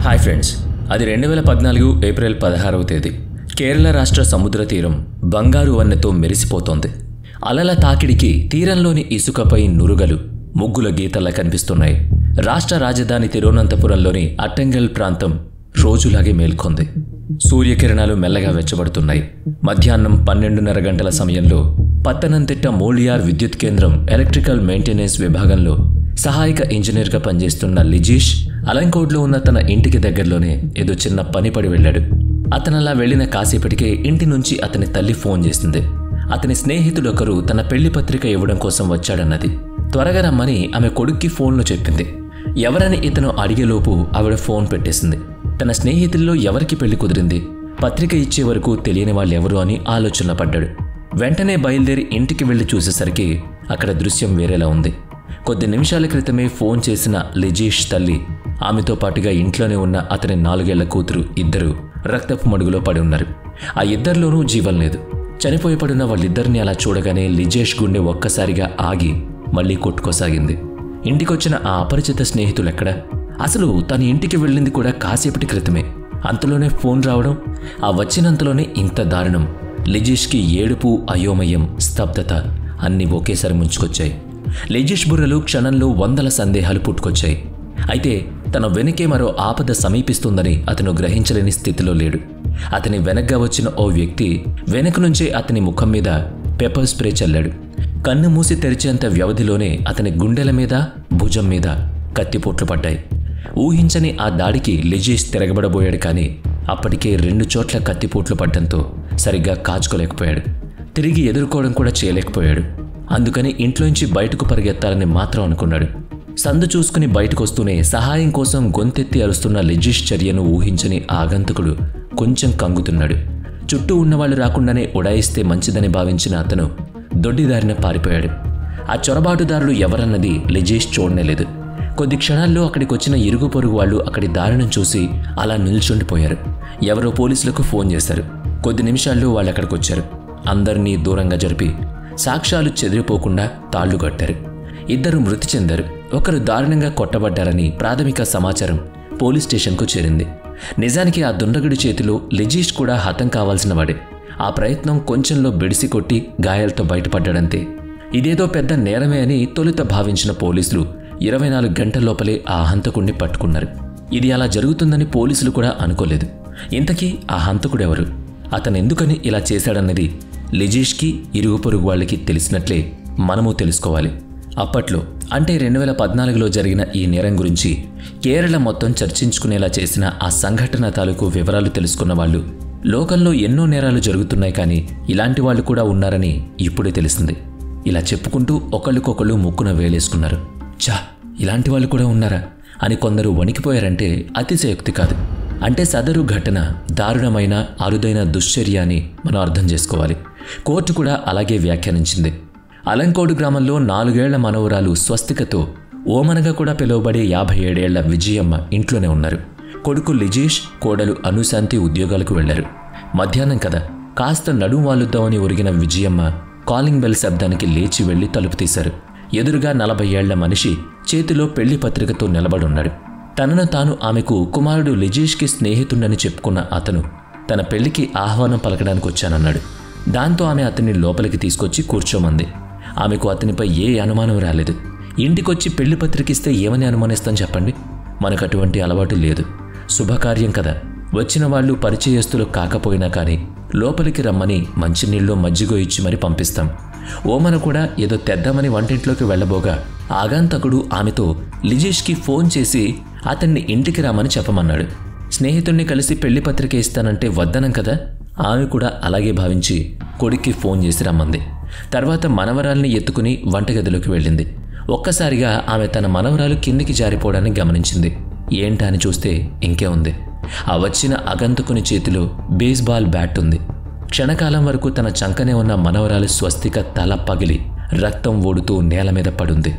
Hi friends, అది 2014 April 16వ తేదీ. కేరళ రాష్ట్ర సముద్ర తీరం బంగారు వన్నెతో మెరిసిపోతోంది. అలల తాకిడికి తీరంలోని ఇసుకపై నురుగలు, ముగ్గుల గీతల్లా కనిపిస్తున్నాయి. రాష్ట్ర రాజధాని తిరువనంతపురంలోని అట్టంగల్ ప్రాంతం రోజులాగే మేల్కొంది. సూర్యకిరణాలు మెల్లగా వెచ్చబడుతున్నాయి. మధ్యాహ్నం 12:30 గంటల సమయంలో పత్తనంతిట్ట మోళియార్ విద్యుత్ కేంద్రం ఎలక్ట్రికల్ మెయింటెనెన్స్ విభాగంలో సహాయక ఇంజనీర్గా పనిచేస్తున్న లిజీష్ అలంకోడ్లో ఉన్న తన ఇంటికి దగ్గరలోనే ఏదో చిన్న పని పడి వెళ్ళాడు. అతనలా వెళ్లిన కాసేపటికే ఇంటి నుంచి అతని తల్లి ఫోన్ చేసింది. అతని స్నేహితుడొకరు తన పెళ్లి పత్రిక ఇవ్వడం కోసం వచ్చాడన్నది. త్వరగా రమ్మని ఆమె కొడుక్కి ఫోన్లో చెప్పింది. ఎవరని ఇతను అడిగేలోపు ఆవిడ ఫోన్ పెట్టేసింది. తన స్నేహితుల్లో ఎవరికి పెళ్లి కుదిరింది, పత్రిక ఇచ్చే వరకు తెలియని వాళ్ళెవరు అని ఆలోచనలో పడ్డాడు. వెంటనే బయలుదేరి ఇంటికి వెళ్లి చూసేసరికి అక్కడ దృశ్యం వేరేలా ఉంది. కొద్ది నిమిషాల క్రితమే ఫోన్ చేసిన లిజీష్ తల్లి, ఆమెతో పాటుగా ఇంట్లోనే ఉన్న అతని 4 ఏళ్ల కూతురు ఇద్దరు రక్తపు మడుగులో పడి ఉన్నారు. ఆ ఇద్దరిలోనూ జీవం లేదు. చనిపోయి పడిన వాళ్ళిద్దరిని అలా చూడగానే లిజీష్ గుండె ఒక్కసారిగా ఆగి మళ్లీ కొట్టుకోసాగింది. ఇంటికొచ్చిన ఆ అపరిచిత స్నేహితులెక్కడా? అసలు తన ఇంటికి వెళ్ళింది కూడా కాసేపటి క్రితమే. అంతలోనే ఫోన్ రావడం, ఆ వచ్చినంతలోనే ఇంత దారుణం. లిజీష్కి ఏడుపు, అయోమయం, స్తబ్దత అన్నీ ఒకేసారి ముంచుకొచ్చాయి. లిజీష్ బుర్రలో క్షణంలో 100 సందేహాలు పుట్టుకొచ్చాయి. అయితే తన వెనుకే మరో ఆపద సమీపిస్తుందని అతను గ్రహించలేని స్థితిలో లేడు. అతని వెనగ్గా వచ్చిన ఓ వ్యక్తి వెనక నుంచే అతని ముఖం మీద పెప్పర్ స్ప్రే చల్లాడు. కన్ను మూసి తెరిచేంత వ్యవధిలోనే అతని గుండెల మీద, భుజం మీద కత్తిపోట్లు పడ్డాయి. ఊహించని ఆ దాడికి లిజీష్ తిరగబడబోయాడు. కానీ అప్పటికే 2 చోట్ల కత్తిపోట్లు పడ్డంతో సరిగ్గా కాచుకోలేకపోయాడు. తిరిగి ఎదుర్కోవడం కూడా చేయలేకపోయాడు. అందుకని ఇంట్లోంచి బయటకు పరిగెత్తాలని మాత్రం అనుకున్నాడు. సందు చూసుకుని బయటకొస్తూనే సహాయం కోసం గొంతెత్తి అరుస్తున్న లిజీష్ చర్యను ఊహించని ఆగంతకుడు కొంచెం కంగుతున్నాడు. చుట్టూ ఉన్నవాళ్లు రాకుండానే ఉడాయిస్తే మంచిదని భావించిన అతను దొడ్డిదారిన పారిపోయాడు. ఆ చొరబాటుదారులు ఎవరన్నది లిజీష్ చూడనేలేదు. కొద్ది క్షణాల్లో అక్కడికొచ్చిన ఇరుగు పొరుగు వాళ్ళు అక్కడి దారుణం చూసి అలా నిల్చుండిపోయారు. ఎవరో పోలీసులకు ఫోన్ చేశారు. కొద్ది నిమిషాల్లో వాళ్ళు అక్కడికొచ్చారు. అందరినీ దూరంగా జరిపి సాక్ష్యాలు చెదిరిపోకుండా తాళ్లు కట్టారు. 2 మృతి చెందారు. ఒకరు దారుణంగా కొట్టబడ్డారని ప్రాథమిక సమాచారం పోలీస్ స్టేషన్కు చేరింది. నిజానికి ఆ దుండగుడి చేతిలో లిజీష్ కూడా హతం కావాల్సిన వాడే. ఆ ప్రయత్నం కొంచెంలో బెడిసి కొట్టి గాయాలతో బయటపడ్డాడంతే. ఇదేదో పెద్ద నేరమే అని తొలుత భావించిన పోలీసులు 24 గంటల లోపలే ఆ హంతకుడిని పట్టుకున్నారు. ఇది అలా జరుగుతుందని పోలీసులు కూడా అనుకోలేదు. ఇంతకీ ఆ హంతకుడెవరు, అతనెందుకని ఇలా చేశాడన్నది లిజీష్కి, ఇరుగు పొరుగు వాళ్ళకి తెలిసినట్లే మనము తెలుసుకోవాలి. అప్పట్లో అంటే 2014లో జరిగిన ఈ నేరం గురించి కేరళ మొత్తం చర్చించుకునేలా చేసిన ఆ సంఘటన తాలూకు వివరాలు తెలుసుకున్న వాళ్ళు, లోకంలో ఎన్నో నేరాలు జరుగుతున్నాయి కానీ ఇలాంటి వాళ్ళు కూడా ఉన్నారని ఇప్పుడే తెలిసింది. ఇలా చెప్పుకుంటూ ఒకళ్ళకొకళ్ళు ముక్కున వేలేసుకున్నారు. చా, ఇలాంటి వాళ్ళు కూడా ఉన్నారా అని కొందరు వణికిపోయారంటే అతిశయోక్తి కాదు. అంటే సదరు ఘటన దారుణమైన, అరుదైన దుశ్చర్య అని మనం అర్థం చేసుకోవాలి. కోర్టు కూడా అలాగే వ్యాఖ్యానించింది. అలంకోడు గ్రామంలో 4 ఏళ్ల మనవరాలు స్వస్తికతో ఓమనగా కూడా పిలువబడే 57 ఏళ్ల విజయమ్మ ఇంట్లోనే ఉన్నారు. కొడుకు లిజీష్, కోడలు అనుశాంతి ఉద్యోగాలకు వెళ్లారు. మధ్యాహ్నం కదా, కాస్త నడుం వాలుద్దామని ఒరిగిన విజయమ్మ కాలింగ్ బెల్ శబ్దానికి లేచి వెళ్లి తలుపు తీశారు. ఎదురుగా 40 ఏళ్ల మనిషి చేతిలో పెళ్లి పత్రికతో నిలబడున్నాడు. తనను తాను ఆమెకు కుమారుడు లిజీష్కి స్నేహితుడని చెప్పుకున్న అతను తన పెళ్లికి ఆహ్వానం పలకడానికి వచ్చానన్నాడు. దాంతో ఆమె అతన్ని లోపలికి తీసుకొచ్చి కూర్చోమంది. ఆమెకు అతనిపై ఏ అనుమానం రాలేదు. ఇంటికొచ్చి పెళ్లి పత్రికిస్తే ఏమని అనుమానిస్తాం చెప్పండి? మనకు అటువంటి అలవాటు లేదు. శుభకార్యం కదా, వచ్చిన వాళ్ళు పరిచయస్తులు కాకపోయినా కానీ లోపలికి రమ్మని మంచినీళ్ళు, మజ్జిగో ఇచ్చి మరి పంపిస్తాం. ఓమన కూడా ఏదో తెద్దామని వంటింట్లోకి వెళ్లబోగా ఆగంతకుడు ఆమెతో లిజీష్కి ఫోన్ చేసి అతన్ని ఇంటికి రామని చెప్పమన్నాడు. స్నేహితుణ్ణి కలిసి పెళ్లి పత్రిక ఇస్తానంటే వద్దనం కదా. ఆమె కూడా అలాగే భావించి కొడుక్కి ఫోన్ చేసి రమ్మంది. తర్వాత మనవరాల్ని ఎత్తుకుని వంటగదిలోకి వెళ్ళింది. ఒక్కసారిగా ఆమె తన మనవరాలు కిందికి జారిపోవడాన్ని గమనించింది. ఏంటా అని చూస్తే ఇంకే ఉంది. ఆ వచ్చిన అగంతకుని చేతిలో బేస్బాల్ బ్యాట్ ఉంది. క్షణకాలం వరకు తన చంకనే ఉన్న మనవరాలు స్వస్తిక తల పగిలి రక్తం ఓడుతూ నేల మీద పడుంది.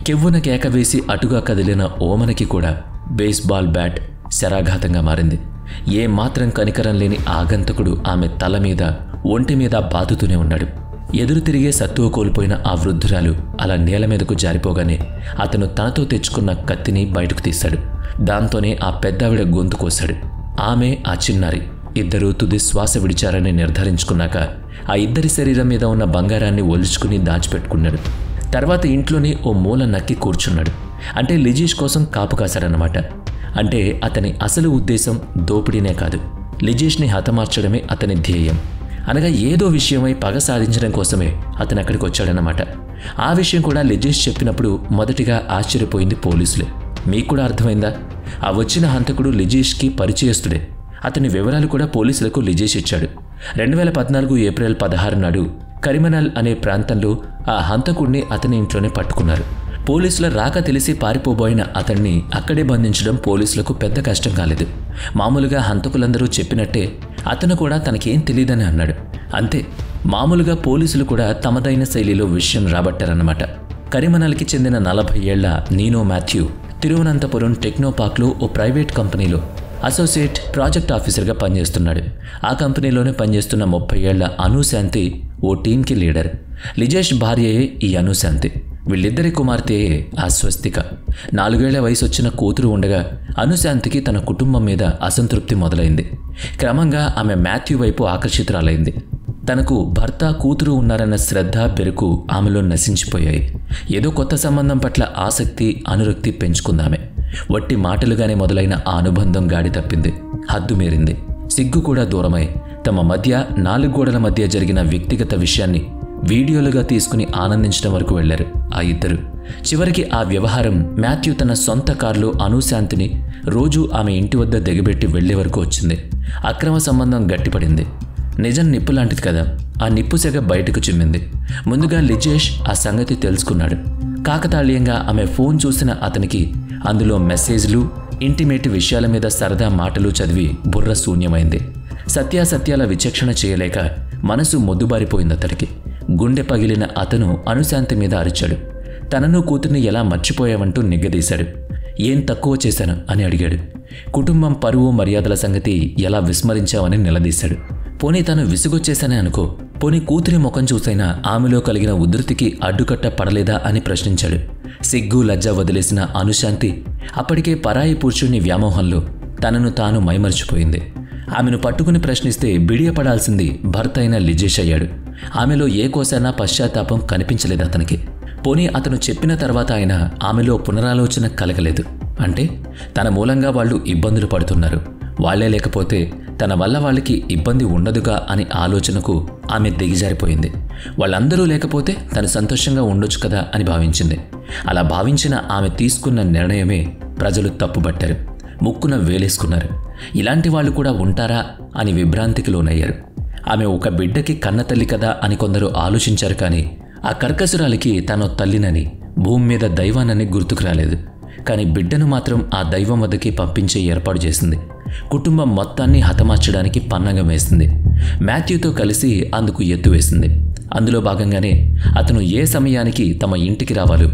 కెవ్వున కేక వేసి అటుగా కదిలిన ఓమనకి కూడా బేస్బాల్ బ్యాట్ శరాఘాతంగా మారింది. ఏ మాత్రం కనికరం లేని ఆగంతకుడు ఆమె తల మీద, ఒంటి మీద బాదుతూనే ఉన్నాడు. ఎదురు తిరిగే సత్తువ కోల్పోయిన ఆ వృద్ధురాలు అలా నేల మీదకు జారిపోగానే అతను తనతో తెచ్చుకున్న కత్తిని బయటకు తీశాడు. దాంతోనే ఆ పెద్దావిడ గొంతు కోశాడు. ఆమె, ఆ చిన్నారి ఇద్దరూ తుది శ్వాస విడిచారని నిర్ధారించుకున్నాక ఆ ఇద్దరి శరీరం మీద ఉన్న బంగారాన్ని ఒలుచుకుని దాచిపెట్టుకున్నాడు. తర్వాత ఇంట్లోనే ఓ మూల నక్కి కూర్చున్నాడు. అంటే లిజీష్ కోసం కాపు కాశాడనమాట. అంటే అతని అసలు ఉద్దేశం దోపిడీనే కాదు, లిజీష్ని హతమార్చడమే అతని ధ్యేయం. అనగా ఏదో విషయమై పగ సాధించడం కోసమే అతను అక్కడికి వచ్చాడనమాట. ఆ విషయం కూడా లిజీష్ చెప్పినప్పుడు మొదటిగా ఆశ్చర్యపోయింది పోలీసులే. మీకు కూడా అర్థమైందా? ఆ వచ్చిన హంతకుడు లిజీష్కి పరిచయస్తుడే. అతని వివరాలు కూడా పోలీసులకు లిజీష్ ఇచ్చాడు. 2014 ఏప్రిల్ 16 నాడు కరిమనల్ అనే ప్రాంతంలో ఆ హంతకుడిని అతని ఇంట్లోనే పట్టుకున్నారు. పోలీసుల రాక తెలిసి పారిపోబోయిన అతన్ని అక్కడే బంధించడం పోలీసులకు పెద్ద కష్టం కాలేదు. మామూలుగా హంతకులందరూ చెప్పినట్టే అతను కూడా తనకేం తెలియదని అన్నాడు. అంతే, మామూలుగా పోలీసులు కూడా తమదైన శైలిలో విషయం రాబట్టారన్నమాట. కరిమనల్కి చెందిన 40 ఏళ్ల నీనో మాథ్యూ తిరువనంతపురం టెక్నోపార్క్లో ఓ ప్రైవేట్ కంపెనీలో అసోసియేట్ ప్రాజెక్ట్ ఆఫీసర్గా పనిచేస్తున్నాడు. ఆ కంపెనీలోనే పనిచేస్తున్న 30 ఏళ్ల అనుశాంతి ఓ టీంకి లీడర్. లిజేష్ భార్యయే ఈ అనుశాంతి. వీళ్ళిద్దరి కుమార్తెయే ఆ స్వస్తిక. 4 ఏళ్ల వయసు వచ్చిన కూతురు ఉండగా అనుశాంతికి తన కుటుంబం మీద అసంతృప్తి మొదలైంది. క్రమంగా ఆమె మాథ్యూ వైపు ఆకర్షితురాలైంది. తనకు భర్త, కూతురు ఉన్నారన్న శ్రద్ధ, బెరుకు ఆమెలో నశించిపోయాయి. ఏదో కొత్త సంబంధం పట్ల ఆసక్తి, అనురక్తి పెంచుకుందామె. వట్టి మాటలుగానే మొదలైన ఆ అనుబంధం గాడి తప్పింది, హద్దు మీరింది. సిగ్గు కూడా దూరమై తమ మధ్య 4 గోడల మధ్య జరిగిన వ్యక్తిగత విషయాన్ని వీడియోలుగా తీసుకుని ఆనందించడం వరకు వెళ్లారు ఆ ఇద్దరు. చివరికి ఆ వ్యవహారం మాథ్యూ తన సొంత కారులో అనుశాంతిని రోజూ ఆమె ఇంటి వద్ద దిగబెట్టి వెళ్లే వరకు వచ్చింది. అక్రమ సంబంధం గట్టిపడింది. నిజం నిప్పు లాంటిది కదా, ఆ నిప్పు సెగ బయటకు చిమ్మింది. ముందుగా లిజేష్ ఆ సంగతి తెలుసుకున్నాడు. కాకతాళీయంగా ఆమె ఫోన్ చూసిన అతనికి అందులో మెసేజ్లు, ఇంటిమేట్ విషయాల మీద సరదా మాటలు చదివి బుర్ర శూన్యమైంది. సత్యాసత్యాల విచక్షణ చేయలేక మనసు మొద్దుబారిపోయింది అతడికి. గుండె పగిలిన అతను అనుశాంతి మీద అరిచాడు. తనను కూతుర్ని ఎలా మర్చిపోయావంటూ నిగ్గదీశాడు. ఏం తక్కువ చేశాను అని అడిగాడు. కుటుంబం పరువు మర్యాదల సంగతి ఎలా విస్మరించావని నిలదీశాడు. పోనీ తను విసుగొచ్చేశానే అనుకో, పోనీ కూతురి ముఖం చూసైనా ఆమెలో కలిగిన ఉధృతికి అడ్డుకట్ట పడలేదా అని ప్రశ్నించాడు. సిగ్గు లజ్జ వదిలేసిన అనుశాంతి అప్పటికే పరాయి పురుషుని వ్యామోహంలో తనను తాను మైమర్చిపోయింది. ఆమెను పట్టుకుని ప్రశ్నిస్తే బిడియపడాల్సింది భర్త అయిన లిజేష్ అయ్యాడు. ఆమెలో ఏ కోసైనా పశ్చాత్తాపం కనిపించలేదు అతనికి. పోనీ అతను చెప్పిన తర్వాత ఆయన ఆమెలో పునరాలోచన కలగలేదు. అంటే తన మూలంగా వాళ్ళు ఇబ్బందులు పడుతున్నారు, వాళ్లే లేకపోతే తన వల్ల వాళ్ళకి ఇబ్బంది ఉండదుగా అని ఆలోచనకు ఆమె దిగజారిపోయింది. వాళ్ళందరూ లేకపోతే తను సంతోషంగా ఉండొచ్చు కదా అని భావించింది. అలా భావించిన ఆమె తీసుకున్న నిర్ణయమే ప్రజలు తప్పుబట్టారు, ముక్కున వేలేసుకున్నారు. ఇలాంటి వాళ్ళు కూడా ఉంటారా అని విభ్రాంతికి లోనయ్యారు. ఆమె ఒక బిడ్డకి కన్నతల్లి కదా అని కొందరు ఆలోచించారు. కానీ ఆ కర్కసురాలికి తన తల్లినని, భూమి మీద దైవానని గుర్తుకు రాలేదు. కానీ బిడ్డను మాత్రం ఆ దైవం వద్దకి పంపించే ఏర్పాటు చేసింది. కుటుంబం మొత్తాన్ని హతమార్చడానికి పన్నాగం వేసింది. మాథ్యూతో కలిసి అందుకు ఎత్తు వేసింది. అందులో భాగంగానే అతను ఏ సమయానికి తమ ఇంటికి రావాలో,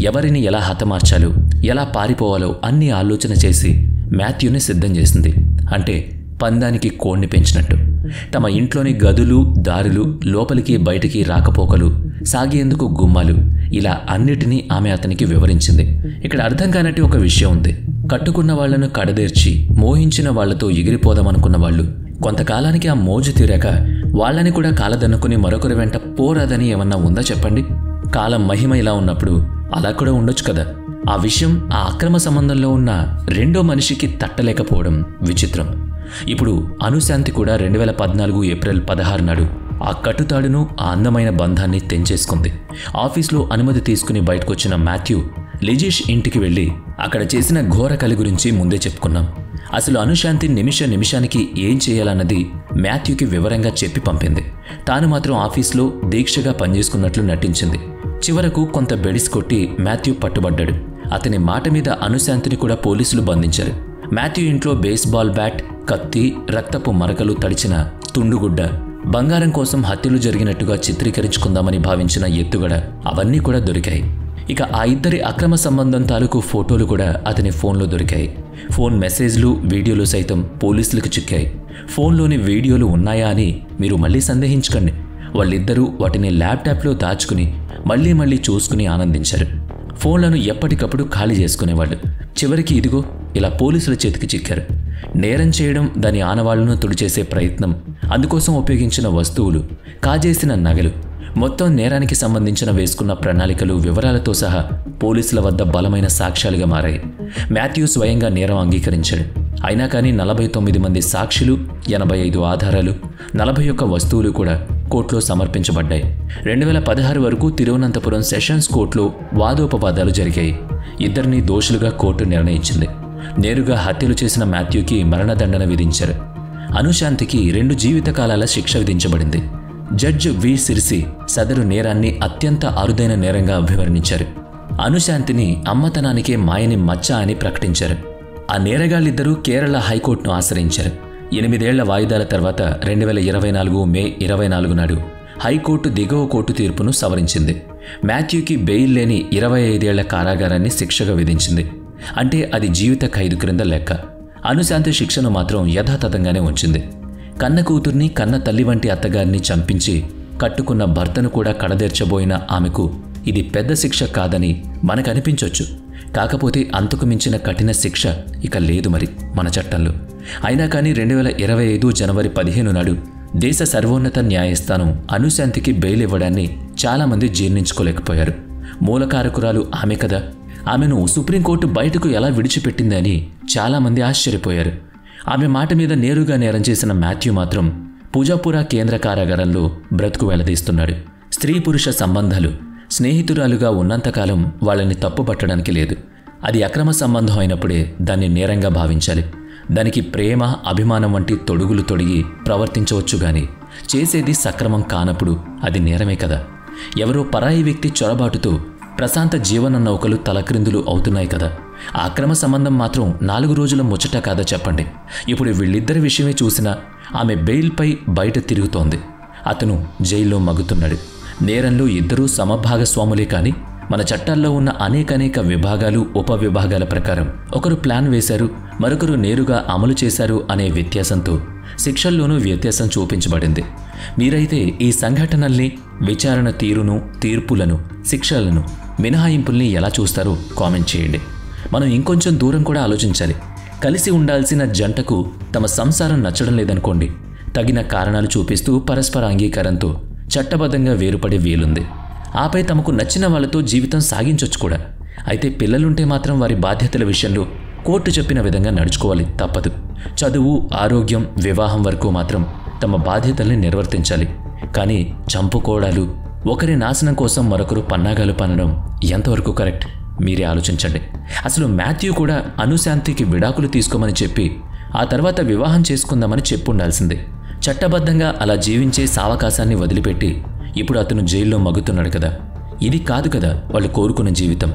ఎవరిని ఎలా హతమార్చాలో, ఎలా పారిపోవాలో అన్ని ఆలోచన చేసి మాథ్యూని సిద్ధం చేసింది. అంటే పందానికి కోడిని పెంచినట్టు. తమ ఇంట్లోని గదులు, దారులు, లోపలికి బయటికి రాకపోకలు, సాగేందుకు గుమ్మాలు, ఇలా అన్నిటినీ ఆమె అతనికి వివరించింది. ఇక్కడ అర్థం కానట్టు ఒక విషయం ఉంది. కట్టుకున్న వాళ్లను కడదేర్చి మోహించిన వాళ్లతో ఎగిరిపోదామనుకున్న వాళ్ళు కొంతకాలానికి ఆ మోజు తీరాక వాళ్ళని కూడా కాలదన్నుకుని మరొకరి వెంట పోరాదని ఏమన్నా ఉందా చెప్పండి? కాలం మహిమ ఇలా ఉన్నప్పుడు అలా కూడా ఉండొచ్చు కదా. ఆ విషయం ఆ అక్రమ సంబంధంలో ఉన్న రెండో మనిషికి తట్టలేకపోవడం విచిత్రం. ఇప్పుడు అనుశాంతి కూడా 2014 ఏప్రిల్ 16 నాడు ఆ కట్టుతాడును, ఆ అందమైన బంధాన్ని తెంచేసుకుంది. ఆఫీస్లో అనుమతి తీసుకుని బయటకొచ్చిన మాథ్యూ లిజేష్ ఇంటికి వెళ్ళి అక్కడ చేసిన ఘోర కలి గురించి ముందే చెప్పుకున్నాం. అసలు అనుశాంతి నిమిషానికి ఏం చేయాలన్నది మాథ్యూకి వివరంగా చెప్పి పంపింది. తాను మాత్రం ఆఫీస్లో దీక్షగా పనిచేసుకున్నట్లు నటించింది. చివరకు కొంత బెడిసి కొట్టి మాథ్యూ పట్టుబడ్డాడు. అతని మాట మీద అనుశాంతిని కూడా పోలీసులు బంధించారు. మాథ్యూ ఇంట్లో బేస్బాల్ బ్యాట్, కత్తి, రక్తపు మరకలు తడిచిన తుండుగుడ్డ, బంగారం కోసం హత్యలు జరిగినట్టుగా చిత్రీకరించుకుందామని భావించిన ఎత్తుగడ అవన్నీ కూడా దొరికాయి. ఇక ఆ ఇద్దరి అక్రమ సంబంధం తాలూకు ఫోటోలు కూడా అతని ఫోన్లో దొరికాయి. ఫోన్ మెసేజ్లు, వీడియోలు సైతం పోలీసులకు చిక్కాయి. ఫోన్లోని వీడియోలు ఉన్నాయా అని మీరు మళ్ళీ సందేహించకండి. వాళ్ళిద్దరూ వాటిని ల్యాప్టాప్లో దాచుకుని మళ్ళీ చూసుకుని ఆనందించారు. ఫోన్లను ఎప్పటికప్పుడు ఖాళీ చేసుకునేవాళ్ళు. చివరికి ఇదిగో ఇలా పోలీసుల చేతికి చిక్కారు. నేరం చేయడం, దాని ఆనవాళ్లను తుడిచేసే ప్రయత్నం, అందుకోసం ఉపయోగించిన వస్తువులు, కాజేసిన నగలు, మొత్తం నేరానికి సంబంధించిన వేసుకున్న ప్రణాళికలు, వివరాలతో సహా పోలీసుల వద్ద బలమైన సాక్ష్యాలుగా మారాయి. మాథ్యూ స్వయంగా నేరం అంగీకరించాడు. అయినా కానీ 49 మంది సాక్షులు, 85 ఆధారాలు, 41 వస్తువులు కూడా కోర్టులో సమర్పించబడ్డాయి. 2016 వరకు తిరువనంతపురం సెషన్స్ కోర్టులో వాదోపవాదాలు జరిగాయి. ఇద్దరిని దోషులుగా కోర్టు నిర్ణయించింది. నేరుగా హత్యలు చేసిన మాథ్యూకి మరణదండన విధించారు. అనుశాంతికి 2 జీవితకాలాల శిక్ష విధించబడింది. జడ్జ్ వి సిర్సి సదరు నేరాన్ని అత్యంత అరుదైన నేరంగా అభివర్ణించారు. అనుశాంతిని అమ్మతనానికే మాయని మచ్చ అని ప్రకటించారు. ఆ నేరగాళ్ళిద్దరూ కేరళ హైకోర్టును ఆశ్రయించారు. 8 ఏళ్ల వాయిదాల తర్వాత 2024 మే 24 నాడు హైకోర్టు దిగువ కోర్టు తీర్పును సవరించింది. మాథ్యూకి బెయిల్ లేని 25 ఏళ్ల కారాగారాన్ని శిక్షగా విధించింది. అంటే అది జీవిత ఖైదు క్రింద లెక్క. అనుశాంతి శిక్షను మాత్రం యథాతథంగానే ఉంచింది. కన్న కూతుర్ని, కన్న తల్లి వంటి అత్తగారిని చంపించి కట్టుకున్న భర్తను కూడా కడదేర్చబోయిన ఆమెకు ఇది పెద్ద శిక్ష కాదని మనకనిపించొచ్చు. కాకపోతే అంతకు మించిన కఠిన శిక్ష ఇక లేదు మరి మన చట్టంలో. అయినా కానీ 2025 జనవరి 15 నాడు దేశ సర్వోన్నత న్యాయస్థానం అనుశాంతికి బెయిల్ ఇవ్వడాన్ని చాలామంది జీర్ణించుకోలేకపోయారు. మూలకారకురాలు ఆమె కదా, ఆమెను సుప్రీంకోర్టు బయటకు ఎలా విడిచిపెట్టిందని చాలామంది ఆశ్చర్యపోయారు. ఆమె మాట మీద నేరుగా నేరం చేసిన మాథ్యూ మాత్రం పూజాపురా కేంద్ర కారాగారంలో బ్రతుకు వెళ్లదీస్తున్నాడు. స్త్రీ పురుష సంబంధాలు స్నేహితురాలుగా ఉన్నంతకాలం వాళ్ళని తప్పుపట్టడానికి లేదు. అది అక్రమ సంబంధం అయినప్పుడే దాన్ని నేరంగా భావించాలి. దానికి ప్రేమ, అభిమానం వంటి తొడుగులు తొడిగి ప్రవర్తించవచ్చు గాని చేసేది సక్రమం కానప్పుడు అది నేరమే కదా. ఎవరో పరాయి వ్యక్తి చొరబాటుతో ప్రశాంత జీవన నౌకలు తలక్రిందులు అవుతున్నాయి కదా. ఆ అక్రమ సంబంధం మాత్రం 4 రోజుల ముచ్చట కాదా చెప్పండి. ఇప్పుడు వీళ్ళిద్దరి విషయమే చూసినా ఆమె బెయిల్పై బయట తిరుగుతోంది. అతను జైల్లో మగ్గుతున్నాడు. నేరంలో ఇద్దరూ సమభాగస్వాములే కానీ మన చట్టాల్లో ఉన్న అనేక విభాగాలు, ఉపవిభాగాల ప్రకారం ఒకరు ప్లాన్ వేశారు, మరొకరు నేరుగా అమలు చేశారు అనే వ్యత్యాసంతో శిక్షల్లోనూ వ్యత్యాసం చూపించబడింది. మీరైతే ఈ సంఘటనల్ని, విచారణ తీరును, తీర్పులను, శిక్షలను, మినహాయింపుల్ని ఎలా చూస్తారో కామెంట్ చేయండి. మనం ఇంకొంచెం దూరం కూడా ఆలోచించాలి. కలిసి ఉండాల్సిన జంటకు తమ సంసారం నచ్చడం లేదనుకోండి, తగిన కారణాలు చూపిస్తూ పరస్పర అంగీకారంతో చట్టబద్ధంగా వేరుపడే వీలుంది. ఆపై తమకు నచ్చిన వాళ్లతో జీవితం సాగించొచ్చు కూడా. అయితే పిల్లలుంటే మాత్రం వారి బాధ్యతల విషయంలో కోర్టు చెప్పిన విధంగా నడుచుకోవాలి, తప్పదు. చదువు, ఆరోగ్యం, వివాహం వరకు మాత్రం తమ బాధ్యతల్ని నిర్వర్తించాలి. కానీ చంపుకోవడాలు, ఒకరి నాశనం కోసం మరొకరు పన్నాగాలు పనడం ఎంతవరకు కరెక్ట్ మీరే ఆలోచించండి. అసలు మాథ్యూ కూడా అనుశాంతికి విడాకులు తీసుకోమని చెప్పి ఆ తర్వాత వివాహం చేసుకుందామని చెప్పుండాల్సిందే. చట్టబద్ధంగా అలా జీవించే సావకాశాన్ని వదిలిపెట్టి ఇప్పుడు అతను జైల్లో మగ్గుతున్నాడు కదా. ఇది కాదు కదా వాళ్ళు కోరుకున్న జీవితం.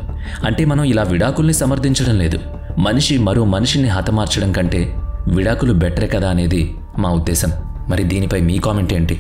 అంటే మనం ఇలా విడాకుల్ని సమర్థించడం లేదు. మనిషి మరో మనిషిని హతమార్చడం కంటే విడాకులు బెటరే కదా అనేది మా ఉద్దేశం. మరి దీనిపై మీ కామెంట్ ఏంటి?